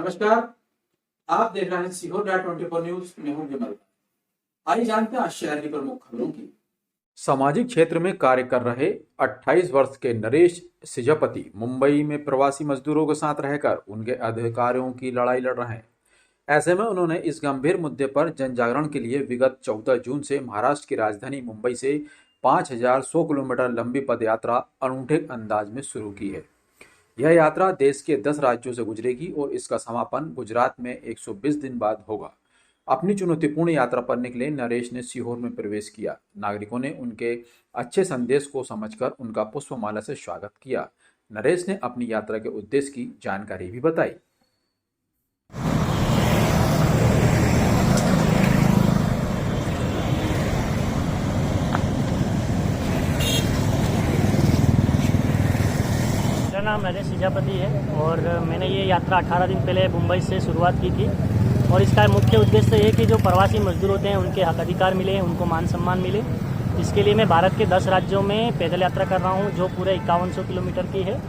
नमस्कार। आप देख रहे हैं सीहोर डॉट 24 न्यूज में हूं विमल। आइए जानते हैं आज शहर की प्रमुख खबरों की। सामाजिक क्षेत्र में कार्य कर रहे 28 वर्ष के नरेश सिजापति मुंबई में प्रवासी मजदूरों के साथ रहकर उनके अधिकारों की लड़ाई लड़ रहे हैं। ऐसे में उन्होंने इस गंभीर मुद्दे पर जन जागरण के लिए विगत 14 जून से महाराष्ट्र की राजधानी मुंबई से 5100 किलोमीटर लंबी पदयात्रा अनूठे अंदाज में शुरू की है। यह यात्रा देश के 10 राज्यों से गुजरेगी और इसका समापन गुजरात में 120 दिन बाद होगा। अपनी चुनौतीपूर्ण यात्रा पर निकले नरेश ने सीहोर में प्रवेश किया। नागरिकों ने उनके अच्छे संदेश को समझकर उनका पुष्पमाला से स्वागत किया। नरेश ने अपनी यात्रा के उद्देश्य की जानकारी भी बताई। मेरा नाम नरेश सिजापति है और मैंने ये यात्रा 18 दिन पहले मुंबई से शुरुआत की थी। और इसका मुख्य उद्देश्य है कि जो प्रवासी मजदूर होते हैं उनके हक अधिकार मिले, उनको मान सम्मान मिले। इसके लिए मैं भारत के 10 राज्यों में पैदल यात्रा कर रहा हूँ जो पूरे 5100 किलोमीटर की है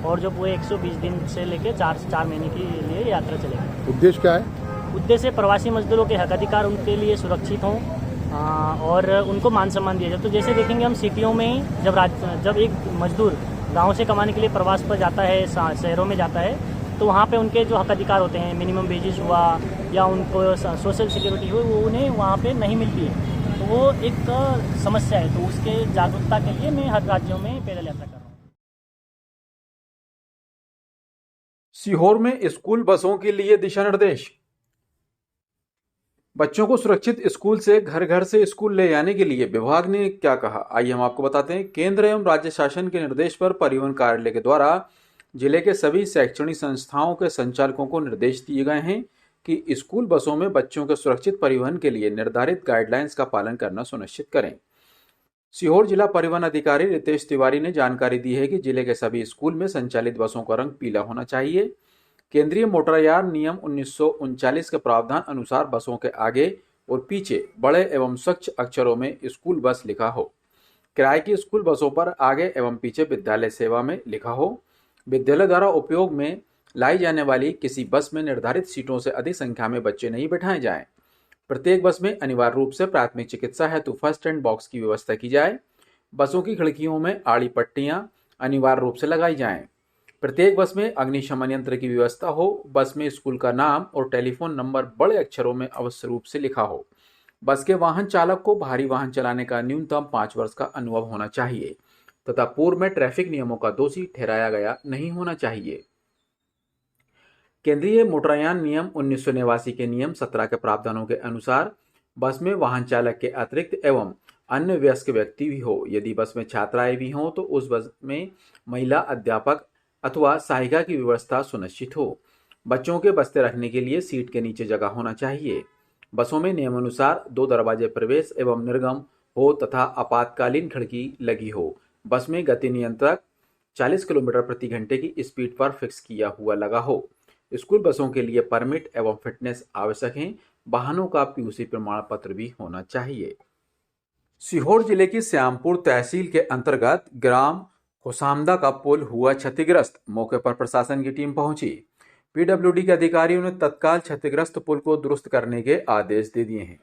और जो पूरे 120 दिन से लेकर 4 महीने के लिए यात्रा चलेगी। उद्देश्य क्या है? उद्देश्य प्रवासी मजदूरों के हक अधिकार उनके लिए सुरक्षित हों और उनको मान सम्मान दिया जाए। तो जैसे देखेंगे हम सिटियों में ही जब एक मजदूर गांव से कमाने के लिए प्रवास पर जाता है, शहरों में जाता है, तो वहाँ पे उनके जो हक अधिकार होते हैं, मिनिमम वेजेस हुआ या उनको सोशल सिक्योरिटी हुई, वो उन्हें वहाँ पे नहीं मिलती है। तो वो एक समस्या है। तो उसके जागरूकता के लिए मैं हर राज्यों में पैदल यात्रा कर रहा हूँ। सीहोर में स्कूल बसों के लिए दिशा निर्देश। बच्चों को सुरक्षित स्कूल से घर घर से स्कूल ले जाने के लिए विभाग ने क्या कहा, आइए हम आपको बताते हैं। केंद्र एवं राज्य शासन के निर्देश पर परिवहन कार्यालय के द्वारा जिले के सभी शैक्षणिक संस्थाओं के संचालकों को निर्देश दिए गए हैं कि स्कूल बसों में बच्चों के सुरक्षित परिवहन के लिए निर्धारित गाइडलाइंस का पालन करना सुनिश्चित करें। सीहोर जिला परिवहन अधिकारी रितेश तिवारी ने जानकारी दी है कि जिले के सभी स्कूल में संचालित बसों का रंग पीला होना चाहिए। केंद्रीय मोटरयान नियम 1939 के प्रावधान अनुसार बसों के आगे और पीछे बड़े एवं स्वच्छ अक्षरों में स्कूल बस लिखा हो। किराए की स्कूल बसों पर आगे एवं पीछे विद्यालय सेवा में लिखा हो। विद्यालय द्वारा उपयोग में लाई जाने वाली किसी बस में निर्धारित सीटों से अधिक संख्या में बच्चे नहीं बैठाए जाएं। प्रत्येक बस में अनिवार्य रूप से प्राथमिक चिकित्सा हेतु फर्स्ट एड बॉक्स की व्यवस्था की जाए। बसों की खिड़कियों में आड़ी पट्टियां अनिवार्य रूप से लगाई जाएं। प्रत्येक बस में अग्निशमन यंत्र की व्यवस्था हो। बस में स्कूल का नाम और टेलीफोन नंबर बड़े अक्षरों में अवश्य रूप से लिखा हो। बस के वाहन चालक को भारी वाहन चलाने का न्यूनतम 5 वर्ष का अनुभव होना चाहिए तथा पूर्व में ट्रैफिक नियमों का दोषी ठहराया गया नहीं होना चाहिए। केंद्रीय मोटरयान नियम 1989 के नियम 17 के प्रावधानों के अनुसार बस में वाहन चालक के अतिरिक्त एवं अन्य वयस्क व्यक्ति भी हो। यदि बस में छात्राएं भी हों तो उस बस में महिला अध्यापक अथवा सहायिका की व्यवस्था सुनिश्चित हो। बच्चों के बस्ते रखने के लिए सीट के नीचे जगह होना चाहिए। बसों में नियमानुसार 2 दरवाजे प्रवेश एवं निर्गम हो तथा आपातकालीन खिड़की लगी हो। बस में गति नियंत्रक 40 किलोमीटर प्रति घंटे की स्पीड पर फिक्स किया हुआ लगा हो। स्कूल बसों के लिए परमिट एवं फिटनेस आवश्यक है। वाहनों का पीयूसी प्रमाण पत्र भी होना चाहिए। सीहोर जिले की श्यामपुर तहसील के अंतर्गत ग्राम होसामदा का पुल हुआ क्षतिग्रस्त। मौके पर प्रशासन की टीम पहुंची। पीडब्ल्यूडी के अधिकारियों ने तत्काल क्षतिग्रस्त पुल को दुरुस्त करने के आदेश दे दिए हैं।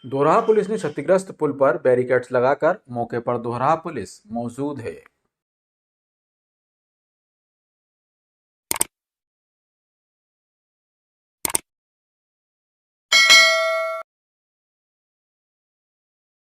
दोरहा पुलिस ने क्षतिग्रस्त पुल पर बैरिकेड्स लगाकर मौके पर दोरहा पुलिस मौजूद है।